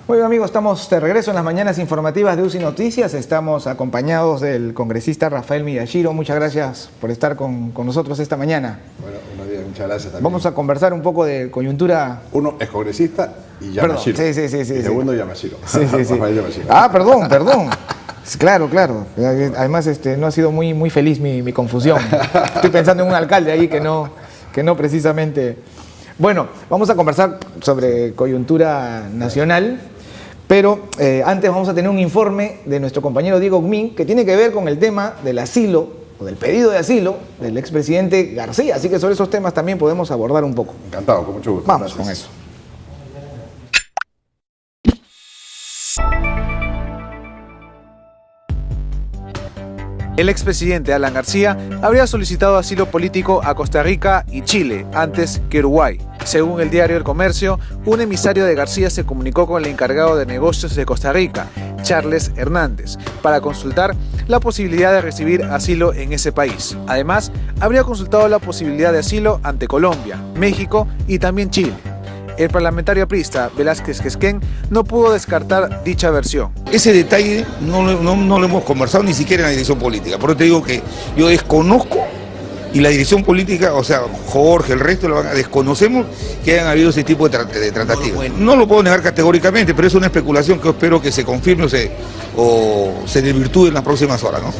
Muy bien, amigos, estamos de regreso en las mañanas informativas de UCI Noticias. Estamos acompañados del congresista Rafael Miyashiro. Muchas gracias por estar con nosotros esta mañana. Bueno, buenos días, muchas gracias también. Vamos a conversar un poco de coyuntura. Uno es congresista y Yamashiro. Sí. Y segundo, Yamashiro. Sí. Rafael Yamashiro. Ah, perdón. Claro. Además, no ha sido muy feliz mi confusión. Estoy pensando en un alcalde ahí que no precisamente. Bueno, vamos a conversar sobre coyuntura nacional. Pero antes vamos a tener un informe de nuestro compañero Diego Gmin que tiene que ver con el tema del asilo o del pedido de asilo del expresidente García. Así que sobre esos temas también podemos abordar un poco. Encantado, con mucho gusto. Vamos Gracias. con eso. El expresidente Alan García habría solicitado asilo político a Costa Rica y Chile antes que Uruguay. Según el diario El Comercio, un emisario de García se comunicó con el encargado de negocios de Costa Rica, Charles Hernández, para consultar la posibilidad de recibir asilo en ese país. Además, habría consultado la posibilidad de asilo ante Colombia, México y también Chile. El parlamentario aprista Velázquez Quesquén no pudo descartar dicha versión. Ese detalle no lo hemos conversado ni siquiera en la dirección política. Por eso te digo que yo desconozco y la dirección política, o sea, Jorge, el resto, desconocemos que hayan habido ese tipo de tratativas. No lo puedo negar categóricamente, pero es una especulación que yo espero que se confirme o se desvirtúe en las próximas horas, ¿no?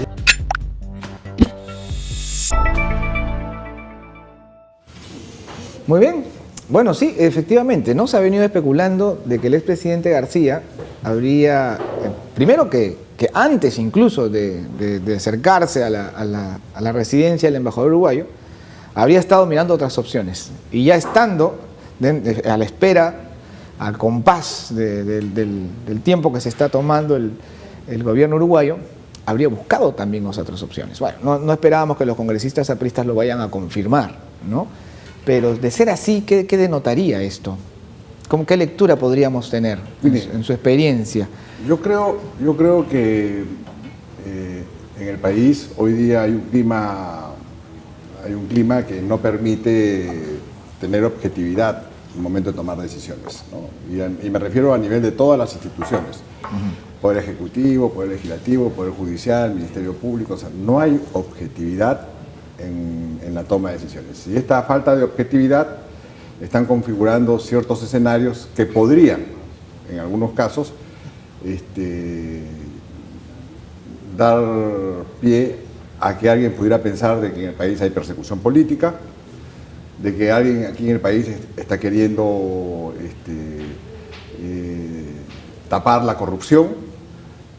Muy bien. Bueno, sí, efectivamente, ¿no? Se ha venido especulando de que el expresidente García habría, primero que antes incluso de acercarse a la residencia del embajador uruguayo, habría estado mirando otras opciones. Y ya estando a la espera, al compás del tiempo que se está tomando el gobierno uruguayo, habría buscado también otras opciones. Bueno, no esperábamos que los congresistas apristas lo vayan a confirmar, ¿no? Pero de ser así, ¿qué denotaría esto? ¿Qué lectura podríamos tener en su experiencia? Yo creo que en el país hoy día hay un clima que no permite tener objetividad en el momento de tomar decisiones, ¿no? Y me refiero a nivel de todas las instituciones. Poder Ejecutivo, Poder Legislativo, Poder Judicial, Ministerio Público. O sea, no hay objetividad en la toma de decisiones. Y esta falta de objetividad están configurando ciertos escenarios que podrían, en algunos casos, dar pie a que alguien pudiera pensar de que en el país hay persecución política, de que alguien aquí en el país está queriendo tapar la corrupción,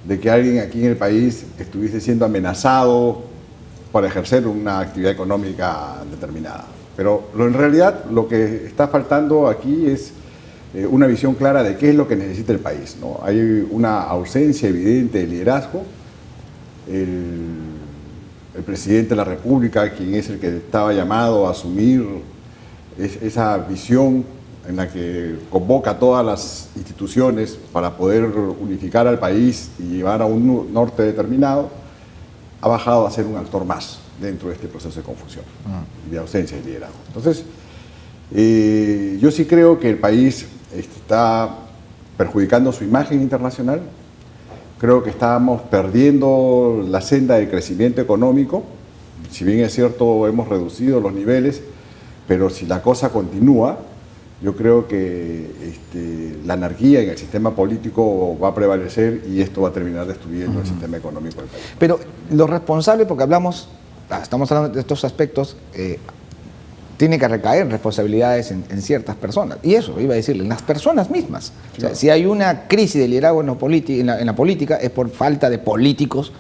de que alguien aquí en el país estuviese siendo amenazado para ejercer una actividad económica determinada. Pero en realidad lo que está faltando aquí es una visión clara de qué es lo que necesita el país, ¿no? Hay una ausencia evidente de liderazgo. El presidente de la República, quien es el que estaba llamado a asumir esa visión en la que convoca a todas las instituciones para poder unificar al país y llevar a un norte determinado, ha bajado a ser un actor más dentro de este proceso de confusión y de ausencia de liderazgo. Entonces, yo sí creo que el país está perjudicando su imagen internacional. Creo que estamos perdiendo la senda de crecimiento económico. Si bien es cierto, hemos reducido los niveles, pero si la cosa continúa, yo creo que la anarquía en el sistema político va a prevalecer y esto va a terminar destruyendo el sistema económico del país. Pero lo responsable, porque estamos hablando de estos aspectos, tiene que recaer responsabilidades en ciertas personas. Y eso, iba a decirle, en las personas mismas. O sea, si hay una crisis de liderazgo en la política, es por falta de políticos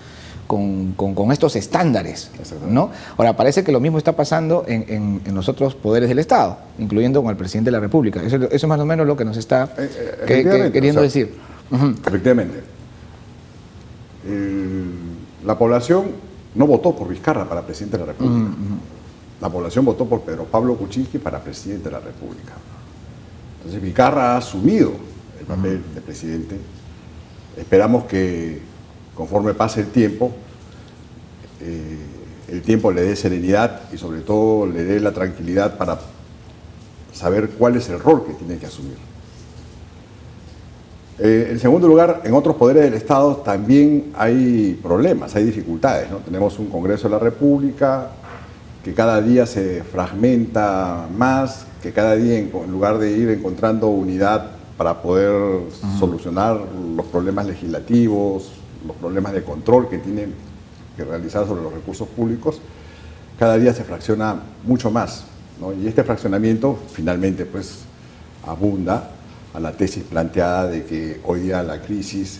con estos estándares, ¿no? Ahora, parece que lo mismo está pasando en los otros poderes del Estado, incluyendo con el presidente de la República. Eso es más o menos lo que nos está queriendo decir. Efectivamente. La población no votó por Vizcarra para presidente de la República. La población votó por Pedro Pablo Kuczynski para presidente de la República. Entonces Vizcarra ha asumido el papel de presidente. Esperamos que conforme pase el tiempo le dé serenidad y sobre todo le dé la tranquilidad para saber cuál es el rol que tiene que asumir. En segundo lugar, en otros poderes del Estado también hay problemas, hay dificultades, ¿no? Tenemos un Congreso de la República que cada día se fragmenta más, que cada día en lugar de ir encontrando unidad para poder solucionar los problemas legislativos, los problemas de control que tienen que realizar sobre los recursos públicos, cada día se fracciona mucho más, ¿no? Y este fraccionamiento finalmente pues abunda a la tesis planteada de que hoy día la crisis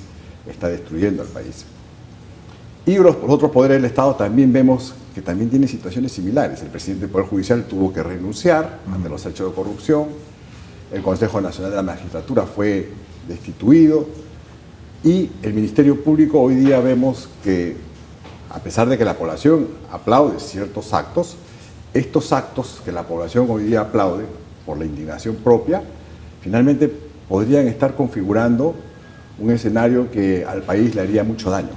está destruyendo al país. Y los otros poderes del Estado también vemos que también tienen situaciones similares. El presidente del Poder Judicial tuvo que renunciar ante los hechos de corrupción, el Consejo Nacional de la Magistratura fue destituido y el Ministerio Público hoy día vemos que, a pesar de que la población aplaude ciertos actos, estos actos que la población hoy día aplaude por la indignación propia, finalmente podrían estar configurando un escenario que al país le haría mucho daño,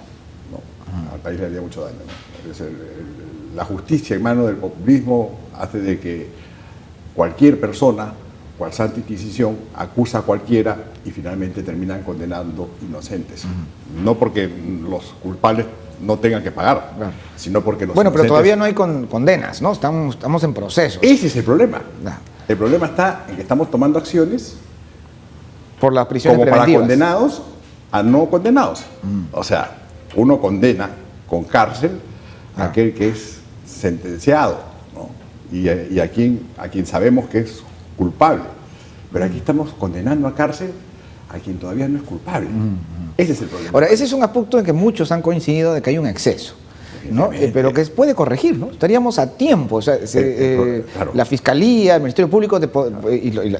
¿no? Al país le haría mucho daño, ¿no? La justicia en manos del populismo hace de que cualquier persona, cual Santa Inquisición, acusa a cualquiera y finalmente terminan condenando inocentes. No porque los culpables no tengan que pagar, sino porque los Bueno, pero inocentes... todavía no hay condenas, ¿no? Estamos en proceso. Ese es el problema. El problema está en que estamos tomando acciones Por las prisiones como para preventivas. condenados a no condenados. O sea, uno condena con cárcel a aquel que es sentenciado, ¿no? y a quien sabemos que es culpable. Pero aquí estamos condenando a cárcel a quien todavía no es culpable. Ese es el problema. Ahora, ese es un aspecto en que muchos han coincidido de que hay un exceso, ¿no? Pero que se puede corregir, ¿no? Estaríamos a tiempo. O sea, claro. La Fiscalía, el Ministerio Público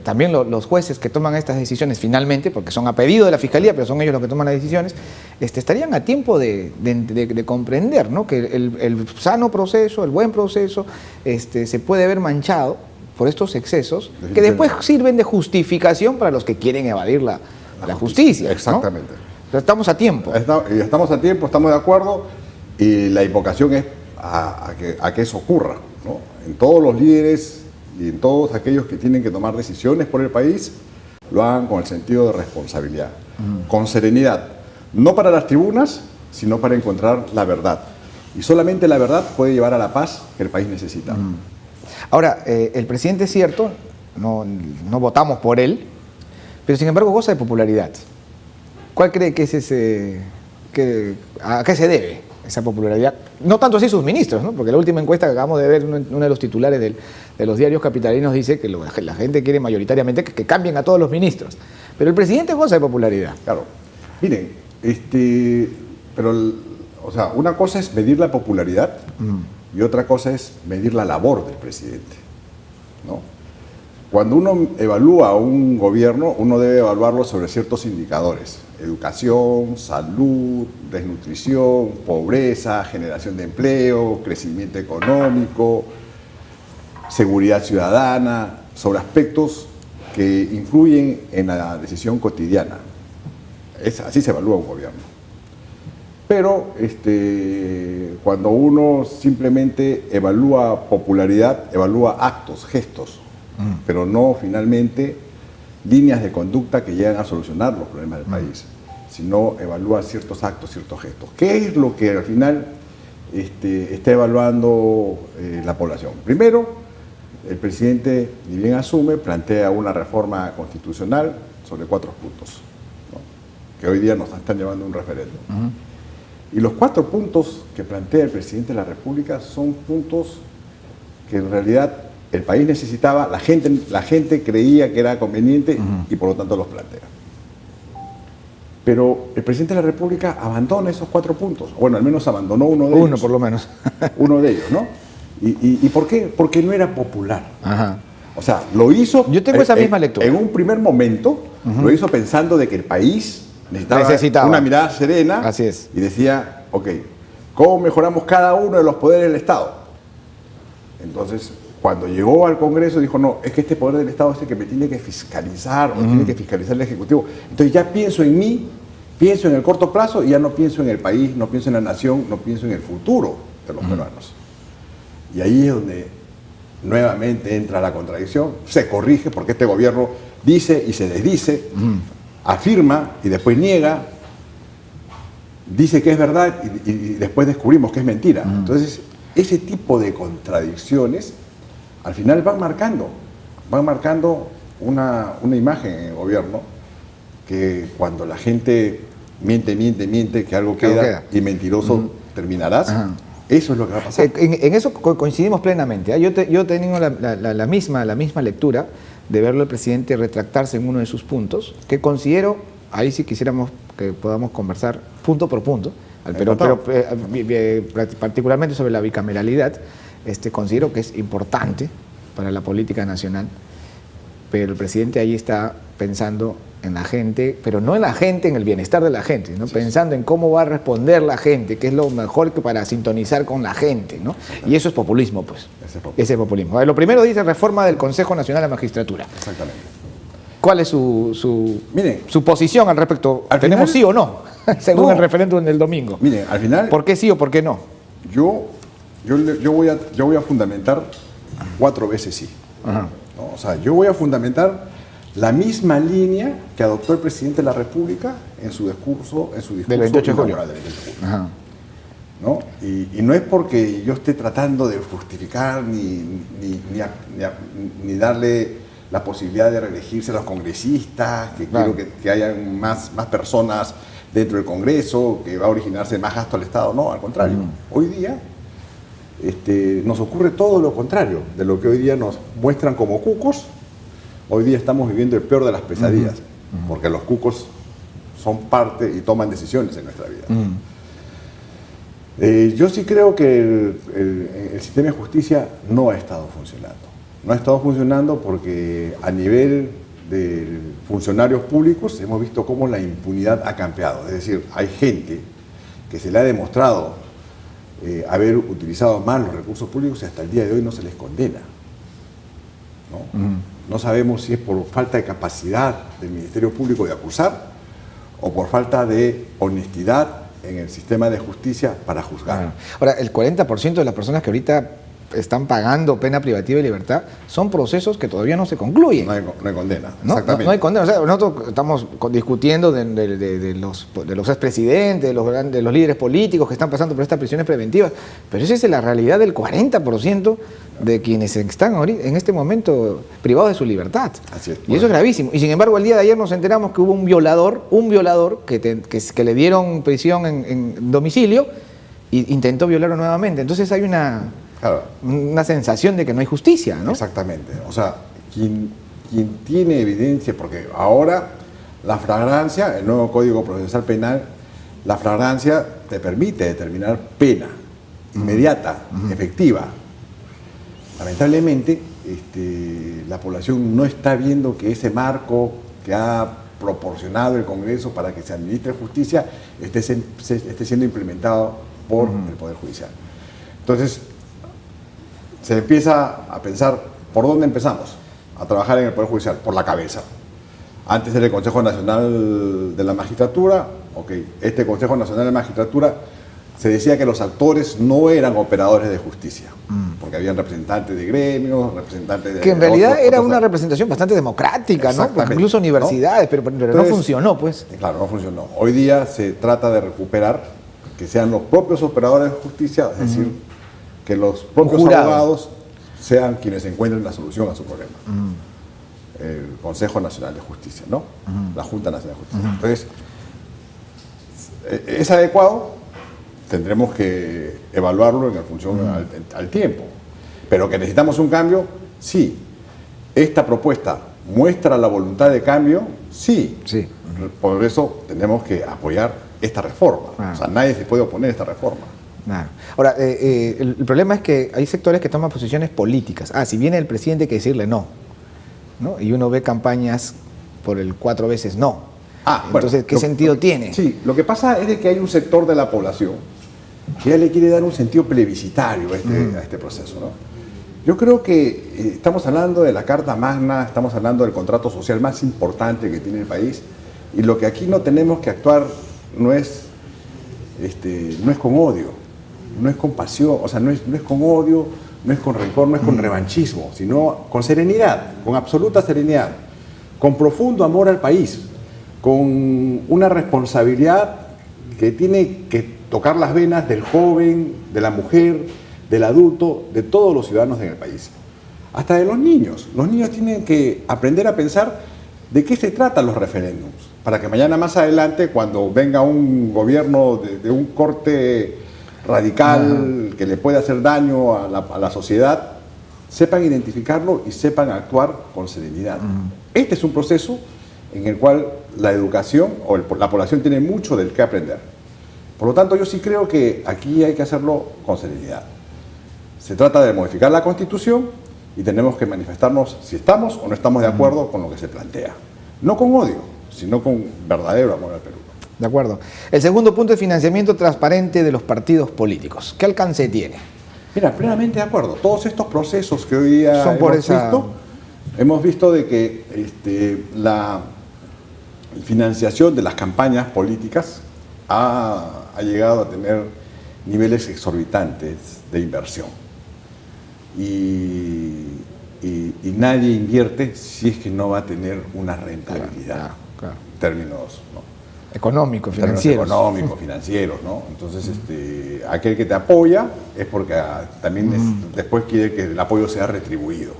también los jueces que toman estas decisiones finalmente, porque son a pedido de la Fiscalía, pero son ellos los que toman las decisiones, estarían a tiempo de comprender, ¿no? Que el sano proceso, el buen proceso, se puede ver manchado por estos excesos que después sirven de justificación para los que quieren evadir la justicia, ¿no? Exactamente. Pero estamos a tiempo. Estamos a tiempo, estamos de acuerdo, y la invocación es a que eso ocurra, ¿no? En todos los líderes y en todos aquellos que tienen que tomar decisiones por el país, lo hagan con el sentido de responsabilidad, con serenidad, no para las tribunas, sino para encontrar la verdad. Y solamente la verdad puede llevar a la paz que el país necesita. Ahora, el presidente es cierto, no votamos por él, pero sin embargo goza de popularidad. ¿Cuál cree que es a qué se debe esa popularidad? No tanto así sus ministros, ¿no? Porque la última encuesta que acabamos de ver, uno de los titulares de los diarios capitalinos dice que la gente quiere mayoritariamente que cambien a todos los ministros. Pero el presidente goza de popularidad. Claro. Miren, o sea, una cosa es medir la popularidad y otra cosa es medir la labor del presidente, ¿no? Cuando uno evalúa un gobierno, uno debe evaluarlo sobre ciertos indicadores: educación, salud, desnutrición, pobreza, generación de empleo, crecimiento económico, seguridad ciudadana, sobre aspectos que influyen en la decisión cotidiana. Así se evalúa un gobierno. Pero cuando uno simplemente evalúa popularidad, evalúa actos, gestos, pero no finalmente líneas de conducta que llegan a solucionar los problemas del país, sino evalúa ciertos actos, ciertos gestos. ¿Qué es lo que al final está evaluando la población? Primero, el presidente, ni bien asume, plantea una reforma constitucional sobre 4 puntos, ¿no? Que hoy día nos están llevando a un referéndum. Y los 4 puntos que plantea el presidente de la República son puntos que en realidad el país necesitaba, la gente creía que era conveniente y por lo tanto los plantea. Pero el presidente de la República abandona esos 4 puntos. Bueno, al menos abandonó uno de ellos. Uno, por lo menos. Uno de ellos, ¿no? ¿Y por qué? Porque no era popular. Ajá. O sea, lo hizo... Yo tengo esa misma lectura. En un primer momento, lo hizo pensando de que el país necesitaba una mirada serena. Así es. Y decía, ok, ¿cómo mejoramos cada uno de los poderes del Estado? Entonces, cuando llegó al Congreso, dijo, no, es que este poder del Estado es el que me tiene que fiscalizar, o tiene que fiscalizar el Ejecutivo. Entonces ya pienso en mí, pienso en el corto plazo, y ya no pienso en el país, no pienso en la nación, no pienso en el futuro de los peruanos. Y ahí es donde nuevamente entra la contradicción, se corrige, porque este gobierno dice y se desdice, afirma y después niega, dice que es verdad y después descubrimos que es mentira. Entonces, ese tipo de contradicciones al final van marcando una imagen en el gobierno que cuando la gente miente, que algo queda y mentiroso terminarás. Ajá. Eso es lo que va a pasar. En eso coincidimos plenamente. Yo tengo la misma lectura de verlo al presidente retractarse en uno de sus puntos, que considero, ahí sí quisiéramos que podamos conversar punto por punto, pero particularmente sobre la bicameralidad, considero que es importante para la política nacional, pero el presidente ahí está pensando en la gente, pero no en la gente, en el bienestar de la gente, ¿no? Sí, pensando en cómo va a responder la gente, que es lo mejor que para sintonizar con la gente, ¿no? Y eso es populismo, pues. Ese es populismo. A ver, lo primero dice reforma del Consejo Nacional de la Magistratura. Exactamente. ¿Cuál es su posición al respecto? ¿Tenemos sí o no? Según el referéndum del domingo. Miren, al final... ¿Por qué sí o por qué no? Yo voy a fundamentar 4 veces sí. Ajá. ¿No? O sea, yo voy a fundamentar la misma línea que adoptó el presidente de la República en su discurso del 28 de julio. Ajá. ¿No? Y no es porque yo esté tratando de justificar ni darle la posibilidad de reelegirse a los congresistas, que claro, quiero que hayan más personas dentro del Congreso, que va a originarse más gasto al Estado. No, al contrario. Hoy día nos ocurre todo lo contrario de lo que hoy día nos muestran como cucos. Hoy día estamos viviendo el peor de las pesadillas, porque los cucos son parte y toman decisiones en nuestra vida. Yo sí creo que el sistema de justicia no ha estado funcionando. No ha estado funcionando porque a nivel de funcionarios públicos hemos visto cómo la impunidad ha campeado. Es decir, hay gente que se le ha demostrado haber utilizado mal los recursos públicos y hasta el día de hoy no se les condena, ¿no? No sabemos si es por falta de capacidad del Ministerio Público de acusar o por falta de honestidad en el sistema de justicia para juzgar. Ahora, el 40% de las personas que ahorita están pagando pena privativa de libertad son procesos que todavía no se concluyen. No hay condena. Exactamente. No hay condena. O sea, nosotros estamos discutiendo de los expresidentes, de los líderes políticos que están pasando por estas prisiones preventivas, pero esa es la realidad del 40% de quienes están en este momento privados de su libertad. Así es, y eso es gravísimo. Y sin embargo, el día de ayer nos enteramos que hubo un violador que le dieron prisión en domicilio e intentó violarlo nuevamente. Entonces hay una sensación de que no hay justicia, ¿no? Exactamente. O sea, quien tiene evidencia, porque ahora la flagrancia, el nuevo Código Procesal Penal, la flagrancia te permite determinar pena inmediata, efectiva. Lamentablemente, la población no está viendo que ese marco que ha proporcionado el Congreso para que se administre justicia esté siendo implementado por el Poder Judicial. Entonces, se empieza a pensar, ¿por dónde empezamos? A trabajar en el Poder Judicial, por la cabeza. Antes era el Consejo Nacional de la Magistratura, este Consejo Nacional de la Magistratura se decía que los actores no eran operadores de justicia, porque habían representantes de gremios, representantes de... Que en realidad era una representación bastante democrática, ¿no? Porque incluso universidades, ¿no? Pero entonces, no funcionó, pues. Claro, no funcionó. Hoy día se trata de recuperar que sean los propios operadores de justicia, es decir, que los propios abogados sean quienes encuentren la solución a su problema. El Consejo Nacional de Justicia, ¿no? La Junta Nacional de Justicia. Entonces, ¿es adecuado? Tendremos que evaluarlo en función al tiempo. Pero que necesitamos un cambio, sí. ¿Esta propuesta muestra la voluntad de cambio? Sí. Por eso tenemos que apoyar esta reforma. O sea, nadie se puede oponer a esta reforma. Claro. Ahora, el problema es que hay sectores que toman posiciones políticas. Si viene el presidente hay que decirle no, y uno ve campañas por el 4 veces no. Entonces, ¿qué sentido tiene? Sí, lo que pasa es de que hay un sector de la población que ya le quiere dar un sentido plebiscitario a este proceso, ¿no? Yo creo que estamos hablando de la Carta Magna, estamos hablando del contrato social más importante que tiene el país, y lo que aquí no tenemos que actuar no es con odio, no es con pasión, o sea, no es con odio, no es con rencor, no es con revanchismo, sino con serenidad, con absoluta serenidad, con profundo amor al país, con una responsabilidad que tiene que tocar las venas del joven, de la mujer, del adulto, de todos los ciudadanos en el país. Hasta de los niños. Los niños tienen que aprender a pensar de qué se tratan los referéndums, para que mañana más adelante, cuando venga un gobierno de un corte radical que le puede hacer daño a la sociedad, sepan identificarlo y sepan actuar con serenidad. Este es un proceso en el cual la educación o la población tiene mucho del que aprender. Por lo tanto, yo sí creo que aquí hay que hacerlo con serenidad. Se trata de modificar la Constitución y tenemos que manifestarnos si estamos o no estamos de acuerdo con lo que se plantea. No con odio, sino con verdadero amor al Perú. De acuerdo. El segundo punto es financiamiento transparente de los partidos políticos. ¿Qué alcance tiene? Mira, plenamente de acuerdo. Todos estos procesos que hoy día Son por hemos visto de que la financiación de las campañas políticas ha llegado a tener niveles exorbitantes de inversión. Y nadie invierte si es que no va a tener una rentabilidad en términos, ¿no? Económicos, financieros, ¿no? Entonces, aquel que te apoya es porque también después quiere que el apoyo sea retribuido.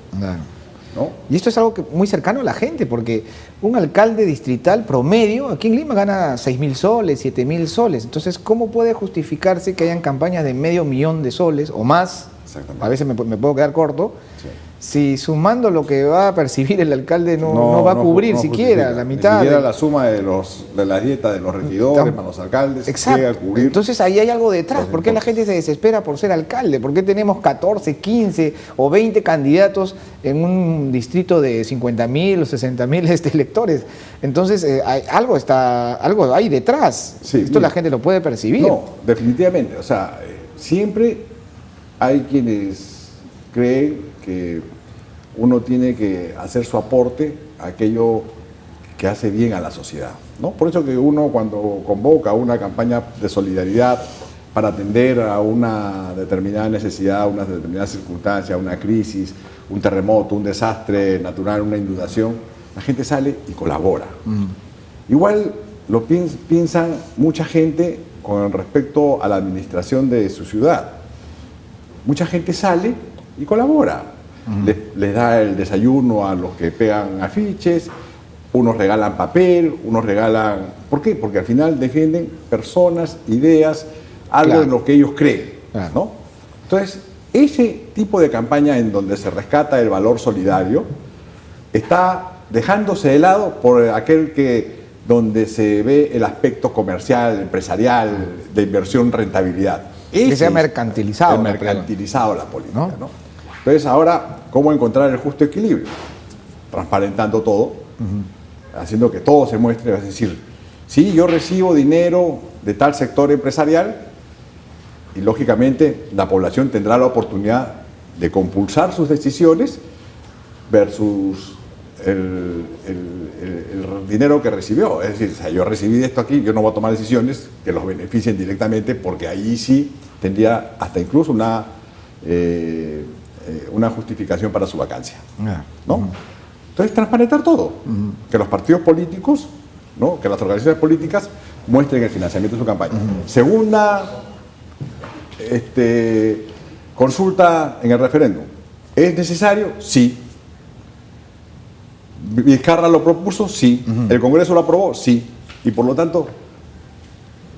¿No? Y esto es algo muy cercano a la gente, porque un alcalde distrital promedio aquí en Lima gana 6.000 soles, 7.000 soles. Entonces, ¿cómo puede justificarse que hayan campañas de $500,000 de soles o más? A veces me puedo quedar corto. Sí. Si sumando lo que va a percibir el alcalde no va a cubrir siquiera la mitad. Ni siquiera la suma de la dieta de los regidores para los alcaldes. Exacto. Llega a cubrir. Entonces ahí hay algo detrás. ¿Por qué la gente se desespera por ser alcalde? ¿Por qué tenemos 14, 15 o 20 candidatos en un distrito de 50.000 o 60.000 electores? Entonces algo hay detrás. Sí, Esto la gente lo puede percibir. No, definitivamente. O sea, siempre hay quienes creen que uno tiene que hacer su aporte a aquello que hace bien a la sociedad, ¿no? Por eso que uno, cuando convoca una campaña de solidaridad para atender a una determinada necesidad, una determinada circunstancia, una crisis, un terremoto, un desastre natural, una inundación, la gente sale y colabora. Igual lo piensan mucha gente con respecto a la administración de su ciudad. Mucha gente sale y colabora. Les da el desayuno a los que pegan afiches, unos regalan papel, unos regalan... ¿Por qué? Porque al final defienden personas, ideas, algo en lo que ellos creen, ¿no? Entonces, ese tipo de campaña en donde se rescata el valor solidario está dejándose de lado por aquel donde se ve el aspecto comercial, empresarial, de inversión, rentabilidad. Que se ha mercantilizado. La política, ¿no? Entonces, ahora, ¿cómo encontrar el justo equilibrio? Transparentando todo, haciendo que todo se muestre, es decir, sí, yo recibo dinero de tal sector empresarial y, lógicamente, la población tendrá la oportunidad de compulsar sus decisiones versus el dinero que recibió. Es decir, o sea, yo recibí esto aquí, yo no voy a tomar decisiones que los beneficien directamente, porque ahí sí tendría hasta incluso una justificación para su vacancia, ¿no? Entonces, transparentar todo, que los partidos políticos, ¿no?, que las organizaciones políticas muestren el financiamiento de su campaña. Segunda consulta en el referéndum. ¿Es necesario? Sí. ¿Vizcarra lo propuso? Sí. ¿El Congreso lo aprobó? Sí. Y por lo tanto,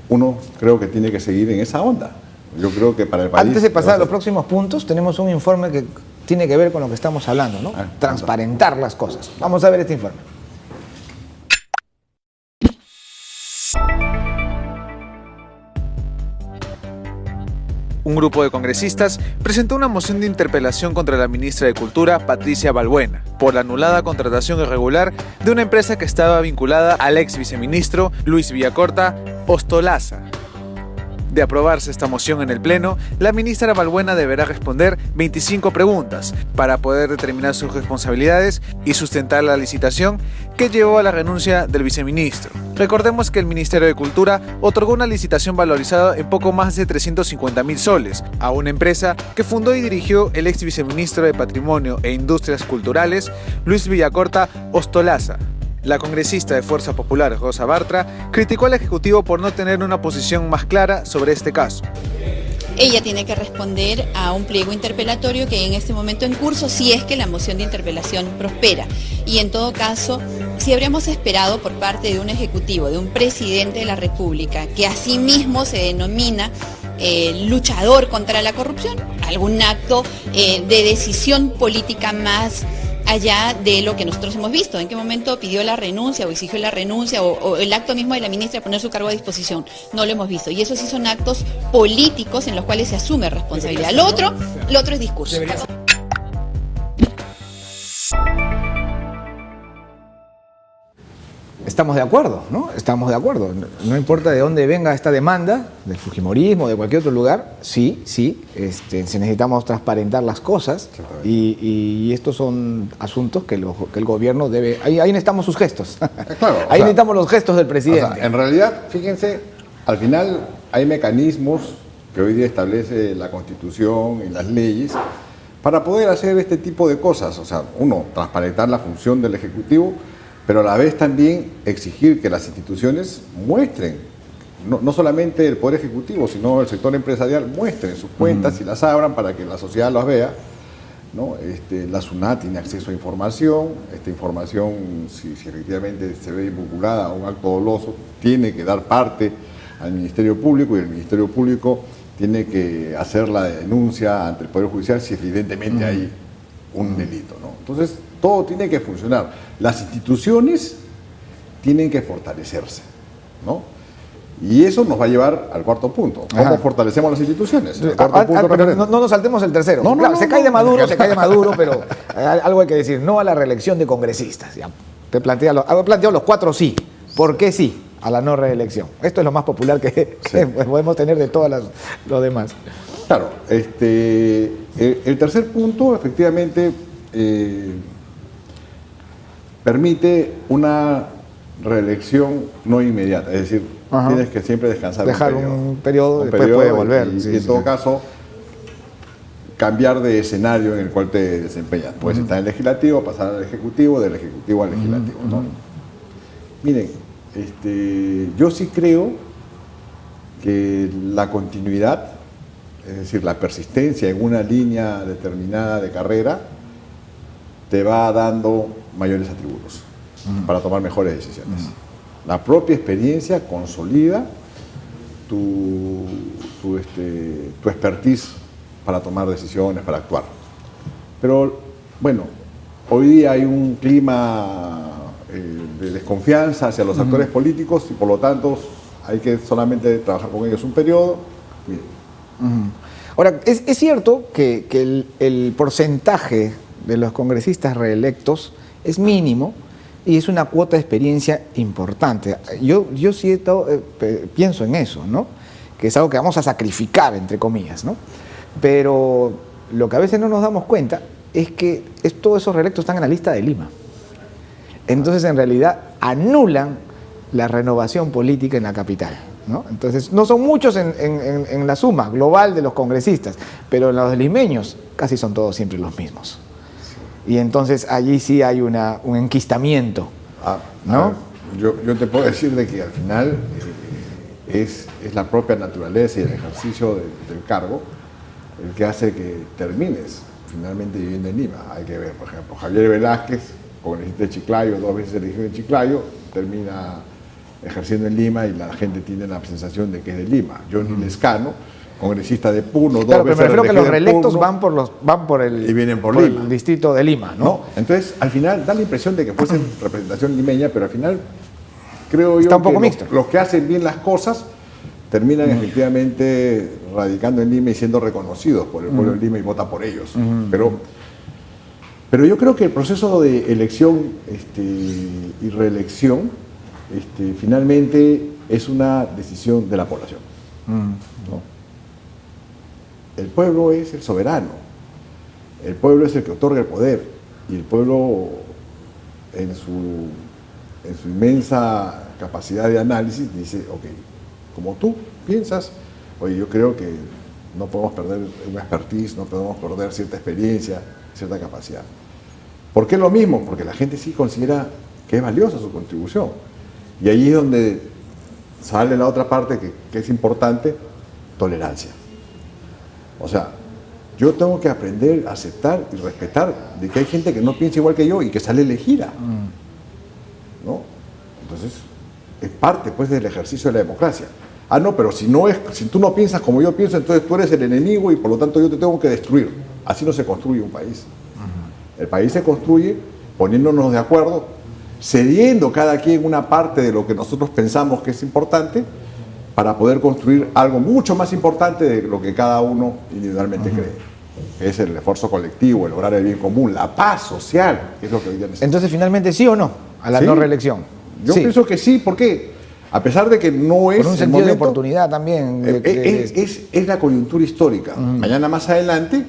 uno creo que tiene que seguir en esa onda. Yo creo que para el país... Antes de pasar a los próximos puntos, tenemos un informe que tiene que ver con lo que estamos hablando, ¿no? Transparentar las cosas. Vamos a ver este informe. Un grupo de congresistas presentó una moción de interpelación contra la ministra de Cultura, Patricia Balbuena, por la anulada contratación irregular de una empresa que estaba vinculada al ex viceministro Luis Villacorta Ostolaza. De aprobarse esta moción en el Pleno, la ministra Balbuena deberá responder 25 preguntas para poder determinar sus responsabilidades y sustentar la licitación que llevó a la renuncia del viceministro. Recordemos que el Ministerio de Cultura otorgó una licitación valorizada en poco más de 350.000 soles a una empresa que fundó y dirigió el ex viceministro de Patrimonio e Industrias Culturales, Luis Villacorta Ostolaza. La congresista de Fuerza Popular, Rosa Bartra, criticó al Ejecutivo por no tener una posición más clara sobre este caso. Ella tiene que responder a un pliego interpelatorio que hay en este momento en curso, si es que la moción de interpelación prospera. Y en todo caso, si habríamos esperado por parte de un ejecutivo, de un presidente de la República, que asimismo se denomina luchador contra la corrupción, algún acto de decisión política más allá de lo que nosotros hemos visto, en qué momento pidió la renuncia o exigió la renuncia o el acto mismo de la ministra de poner su cargo a disposición, no lo hemos visto. Y eso sí son actos políticos en los cuales se asume responsabilidad. Lo otro es discurso. Estamos de acuerdo, ¿no? Estamos de acuerdo. No importa de dónde venga esta demanda, del fujimorismo, de cualquier otro lugar, sí, necesitamos transparentar las cosas y estos son asuntos que el gobierno debe... Ahí necesitamos sus gestos. Claro, ahí necesitamos los gestos del presidente. O sea, en realidad, fíjense, al final hay mecanismos que hoy día establece la Constitución y las leyes para poder hacer este tipo de cosas. O sea, uno, transparentar la función del Ejecutivo, pero a la vez también exigir que las instituciones muestren, no solamente el Poder Ejecutivo, sino el sector empresarial, muestren sus cuentas y las abran para que la sociedad las vea, ¿no? La SUNAT tiene acceso a información, esta información, si efectivamente se ve vinculada a un acto doloso, tiene que dar parte al Ministerio Público y el Ministerio Público tiene que hacer la denuncia ante el Poder Judicial si evidentemente hay un delito, ¿no? Entonces, todo tiene que funcionar. Las instituciones tienen que fortalecerse, ¿no? Y eso nos va a llevar al cuarto punto. ¿Cómo fortalecemos las instituciones? Pero no nos saltemos el tercero. Claro, se cae de Maduro, pero algo hay que decir. No a la reelección de congresistas. Ya. He planteado los 4 sí. ¿Por qué sí a la no reelección? Esto es lo más popular que podemos tener de todas los demás. Claro. El tercer punto, efectivamente, permite una reelección no inmediata, es decir, tienes que siempre descansar un periodo, después puede volver. Y en todo caso, cambiar de escenario en el cual te desempeñas. Puedes estar en el legislativo, pasar al ejecutivo, del ejecutivo al legislativo, ¿no? Miren, yo sí creo que la continuidad, es decir, la persistencia en una línea determinada de carrera, te va dando mayores atributos para tomar mejores decisiones. La propia experiencia consolida tu expertise para tomar decisiones, para actuar. Pero, bueno, hoy día hay un clima de desconfianza hacia los actores políticos y por lo tanto hay que solamente trabajar con ellos un periodo. Ahora, es cierto que el porcentaje de los congresistas reelectos es mínimo y es una cuota de experiencia importante. Yo sí pienso en eso, ¿no? Que es algo que vamos a sacrificar, entre comillas, ¿no? Pero lo que a veces no nos damos cuenta es que todos esos reelectos están en la lista de Lima. Entonces, en realidad, anulan la renovación política en la capital, ¿no? Entonces, no son muchos en la suma global de los congresistas, pero los limeños casi son todos siempre los mismos. Y entonces allí sí hay un enquistamiento, ¿no? Yo te puedo decir de que al final es la propia naturaleza y el ejercicio del cargo el que hace que termines finalmente viviendo en Lima. Hay que ver, por ejemplo, Javier Velázquez, congresista de Chiclayo, 2 veces elegido en Chiclayo, termina ejerciendo en Lima y la gente tiene la sensación de que es de Lima. Johnny Lescano, congresista de Puno, 2 claro, veces. Pero me refiero que los reelectos van por el, y vienen por el distrito de Lima, ¿no? Entonces, al final da la impresión de que fuese representación limeña, pero al final creo yo que los que hacen bien las cosas terminan efectivamente radicando en Lima y siendo reconocidos por el pueblo de Lima y vota por ellos. Pero yo creo que el proceso de elección y reelección finalmente es una decisión de la población, ¿no? El pueblo es el soberano, el pueblo es el que otorga el poder y el pueblo en su inmensa capacidad de análisis dice, ok, como tú piensas, oye, yo creo que no podemos perder una expertise, no podemos perder cierta experiencia, cierta capacidad. ¿Por qué lo mismo? Porque la gente sí considera que es valiosa su contribución. Y ahí es donde sale la otra parte que es importante, tolerancia. O sea, yo tengo que aprender a aceptar y respetar de que hay gente que no piensa igual que yo y que sale elegida, ¿no? Entonces, es parte pues del ejercicio de la democracia. Ah, no, pero si tú no piensas como yo pienso, entonces tú eres el enemigo y por lo tanto yo te tengo que destruir. Así no se construye un país. El país se construye poniéndonos de acuerdo, cediendo cada quien una parte de lo que nosotros pensamos que es importante para poder construir algo mucho más importante de lo que cada uno individualmente cree. Es el esfuerzo colectivo, el lograr el bien común, la paz social, que es lo que hoy día necesitamos. Entonces, finalmente, ¿sí o no a la ¿Sí? no reelección? Yo Sí. pienso que sí, porque a pesar de que no es Por un el sentido de momento, oportunidad también. es la coyuntura histórica. Mañana más adelante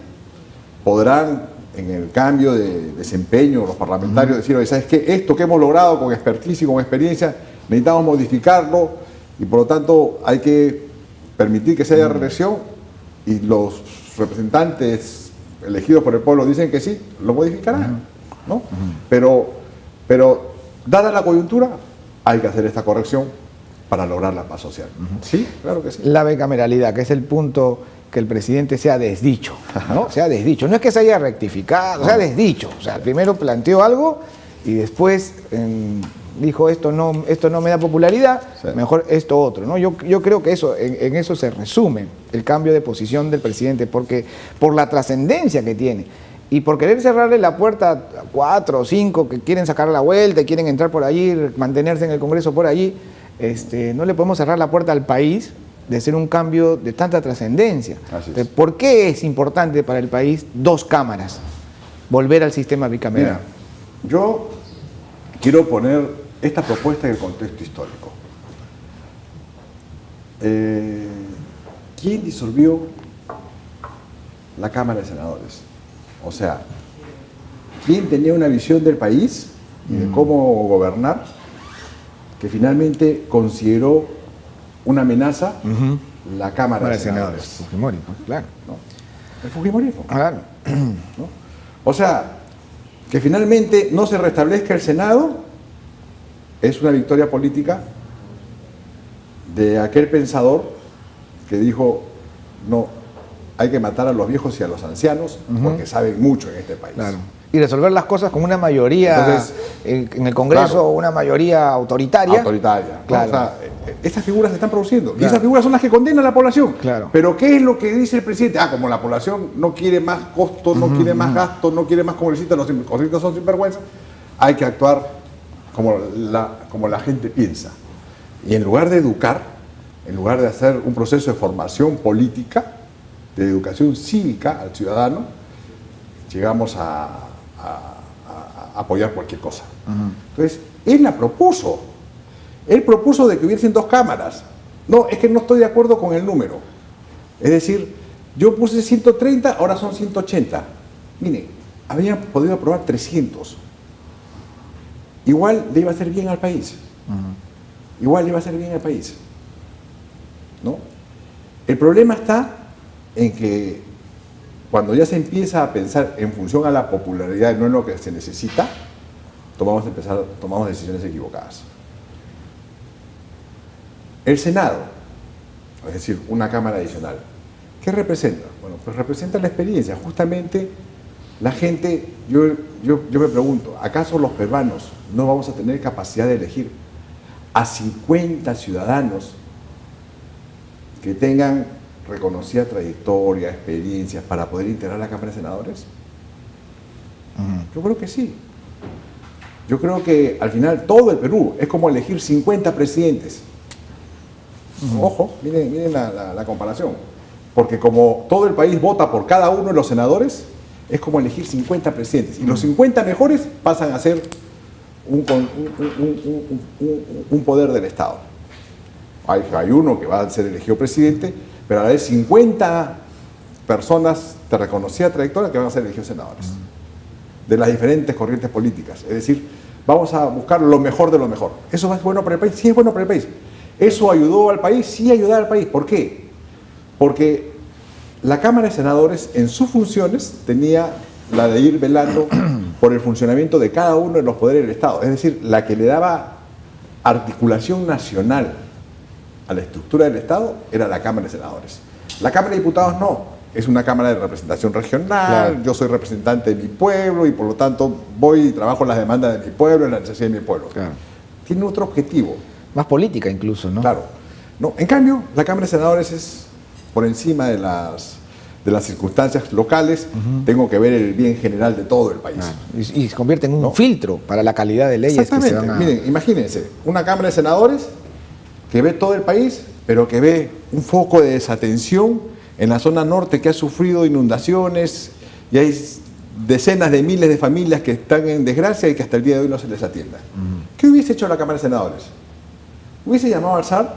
podrán, en el cambio de desempeño, los parlamentarios decir, oye, ¿sabes qué? Esto que hemos logrado con expertise y con experiencia, necesitamos modificarlo y por lo tanto hay que permitir que se haya reelección y los representantes elegidos por el pueblo dicen que sí, lo modificarán, ¿no? Pero dada la coyuntura, hay que hacer esta corrección para lograr la paz social. Sí, claro que sí. La bicameralidad, que es el punto que el presidente se ha desdicho, ¿no? Se ha desdicho. No es que se haya rectificado, se ha desdicho. O sea, primero planteó algo y después dijo esto no me da popularidad, Sí. mejor esto otro, ¿no? Yo creo que en eso se resume el cambio de posición del presidente, porque por la trascendencia que tiene y por querer cerrarle la puerta a 4 o 5 que quieren sacar la vuelta y quieren entrar por allí, mantenerse en el Congreso por allí, no le podemos cerrar la puerta al país de hacer un cambio de tanta trascendencia. Así es. ¿Por qué es importante para el país 2 cámaras? Volver al sistema bicameral. Mira, yo quiero poner esta propuesta en el contexto histórico. ¿Quién disolvió la Cámara de Senadores? O sea, ¿quién tenía una visión del país y de cómo gobernar que finalmente consideró una amenaza la Cámara de Senadores? Fujimori, pues, claro. ¿No? El fujimorismo. Claro. ¿No? O sea, que finalmente no se restablezca el Senado es una victoria política de aquel pensador que dijo, no, hay que matar a los viejos y a los ancianos porque saben mucho en este país. Claro. Y resolver las cosas con una mayoría, Entonces, en el Congreso, claro, una mayoría autoritaria. Autoritaria. ¿no? Claro. O sea, estas figuras se están produciendo. Y Claro. esas figuras son las que condenan a la población. Claro. Pero ¿qué es lo que dice el presidente? Como la población no quiere más costos, no quiere más gastos, no quiere más congresistas, los congresistas son sinvergüenza, hay que actuar como la gente piensa. Y en lugar de educar, en lugar de hacer un proceso de formación política, de educación cívica al ciudadano, llegamos a apoyar cualquier cosa. Entonces, él la propuso. Él propuso de que hubiesen 2 cámaras. No, es que no estoy de acuerdo con el número. Es decir, yo puse 130, ahora son 180. Mire, habían podido aprobar 300. Igual le iba a hacer bien al país. Igual le iba a hacer bien al país. ¿No? El problema está en que cuando ya se empieza a pensar en función a la popularidad y no en lo que se necesita, tomamos decisiones equivocadas. El Senado, es decir, una Cámara adicional, ¿qué representa? Bueno, pues representa la experiencia. Justamente la gente, yo me pregunto, ¿acaso los peruanos no vamos a tener capacidad de elegir a 50 ciudadanos que tengan reconocida trayectoria, experiencias para poder integrar la Cámara de Senadores? Yo creo que sí. Yo creo que al final todo el Perú es como elegir 50 presidentes. Ojo, miren la comparación. Porque como todo el país vota por cada uno de los senadores, es como elegir 50 presidentes. Y los 50 mejores pasan a ser un poder del Estado. Hay uno que va a ser elegido presidente, pero a la vez 50 personas de reconocida trayectoria que van a ser elegidos senadores. De las diferentes corrientes políticas. Es decir, vamos a buscar lo mejor de lo mejor. ¿Eso es bueno para el país? Sí, es bueno para el país. ¿Eso ayudó al país? Sí, ayudó al país. ¿Por qué? Porque la Cámara de Senadores en sus funciones tenía la de ir velando por el funcionamiento de cada uno de los poderes del Estado, es decir, la que le daba articulación nacional a la estructura del Estado era la Cámara de Senadores. La Cámara de Diputados no, es una Cámara de representación regional, claro. Yo soy representante de mi pueblo y por lo tanto voy y trabajo las demandas de mi pueblo, en la necesidad de mi pueblo. Claro. Tiene otro objetivo. Más política incluso, ¿no? Claro. No, en cambio, la Cámara de Senadores es por encima de las circunstancias locales, tengo que ver el bien general de todo el país. Claro. Y se convierte en un filtro para la calidad de leyes que se van a... Miren, imagínense, una Cámara de Senadores que ve todo el país, pero que ve un foco de desatención en la zona norte que ha sufrido inundaciones y hay decenas de miles de familias que están en desgracia y que hasta el día de hoy no se les atienda. ¿Qué hubiese hecho la Cámara de Senadores? Hubiese llamado al SAR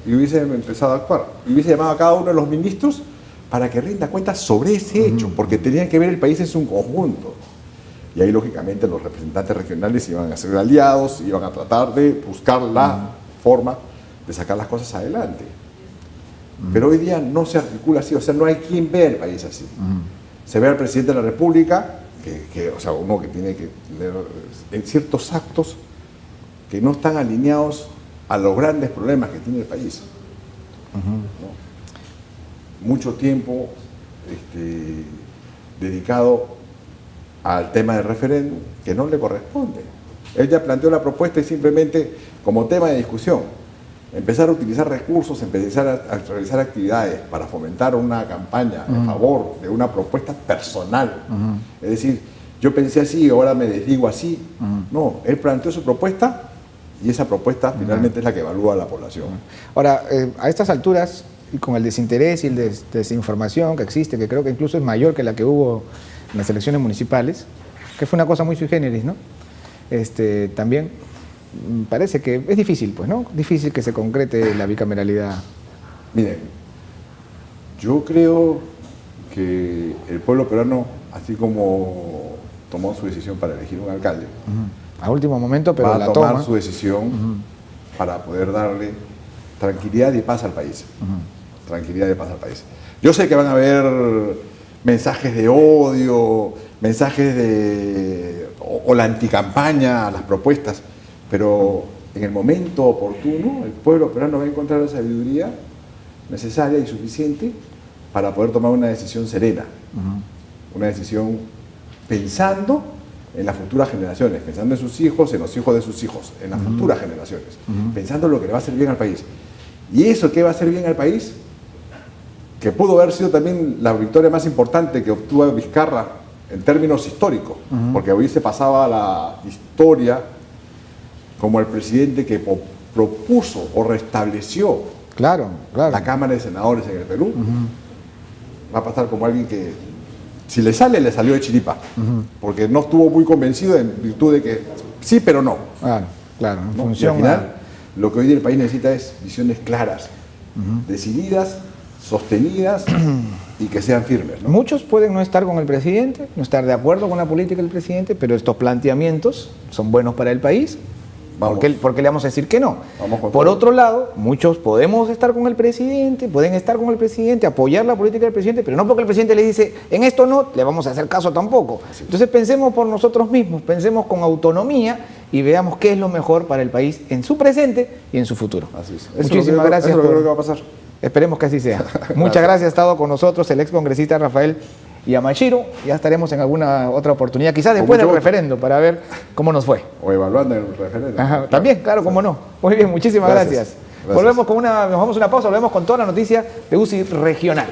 y hubiese empezado a actuar. Y hubiese llamado a cada uno de los ministros para que rinda cuentas sobre ese hecho, porque tenían que ver el país en su conjunto. Y ahí, lógicamente, los representantes regionales iban a ser aliados, iban a tratar de buscar la forma de sacar las cosas adelante. Pero hoy día no se articula así, o sea, no hay quien vea el país así. Se ve al presidente de la República, o sea, uno que tiene que tener en ciertos actos que no están alineados a los grandes problemas que tiene el país. ¿No? Mucho tiempo dedicado al tema del referéndum que no le corresponde. Él ya planteó la propuesta y simplemente como tema de discusión empezar a utilizar recursos, empezar a realizar actividades para fomentar una campaña en favor de una propuesta personal. Es decir, yo pensé así, ahora me desdigo así. No, él planteó su propuesta y esa propuesta finalmente es la que evalúa a la población. Ahora, a estas alturas, y con el desinterés y la desinformación que existe, que creo que incluso es mayor que la que hubo en las elecciones municipales, que fue una cosa muy sui generis, ¿no? También parece que es difícil, pues, ¿no? Difícil que se concrete la bicameralidad. Miren, yo creo que el pueblo peruano, así como tomó su decisión para elegir un alcalde, a último momento, pero va a tomar su decisión para poder darle tranquilidad y paz al país. Tranquilidad y paz al país. Yo sé que van a haber mensajes de odio, mensajes de... o la anticampaña a las propuestas, pero en el momento oportuno el pueblo peruano va a encontrar la sabiduría necesaria y suficiente para poder tomar una decisión serena, una decisión pensando en las futuras generaciones, pensando en sus hijos, en los hijos de sus hijos, en las futuras generaciones, pensando en lo que le va a hacer bien al país. Y eso que va a hacer bien al país, que pudo haber sido también la victoria más importante que obtuvo Vizcarra en términos históricos, porque hoy se pasaba a la historia como el presidente que propuso o restableció la Cámara de Senadores en el Perú, va a pasar como alguien que, si le sale, le salió de chiripa, porque no estuvo muy convencido en virtud de que sí, pero no. Claro, en ¿no? función y al final, lo que hoy día el país necesita es visiones claras, decididas, sostenidas y que sean firmes, ¿no? Muchos pueden no estar con el presidente, no estar de acuerdo con la política del presidente, pero estos planteamientos son buenos para el país. ¿Por qué le vamos a decir que no? Por otro lado, muchos podemos estar con el presidente, pueden estar con el presidente, apoyar la política del presidente, pero no porque el presidente le dice, en esto no, le vamos a hacer caso tampoco. Entonces pensemos por nosotros mismos, pensemos con autonomía y veamos qué es lo mejor para el país en su presente y en su futuro. Así es. Muchísimas gracias. Eso es lo que creo que va a pasar. Esperemos que así sea. Muchas gracias. Ha estado con nosotros el excongresista Rafael Yamashiro. Ya estaremos en alguna otra oportunidad, quizás después del referendo, para ver cómo nos fue. O evaluando el referendo. También, claro, cómo no. Muy bien, muchísimas gracias. Volvemos nos vamos a una pausa, volvemos con toda la noticia de UCI regional.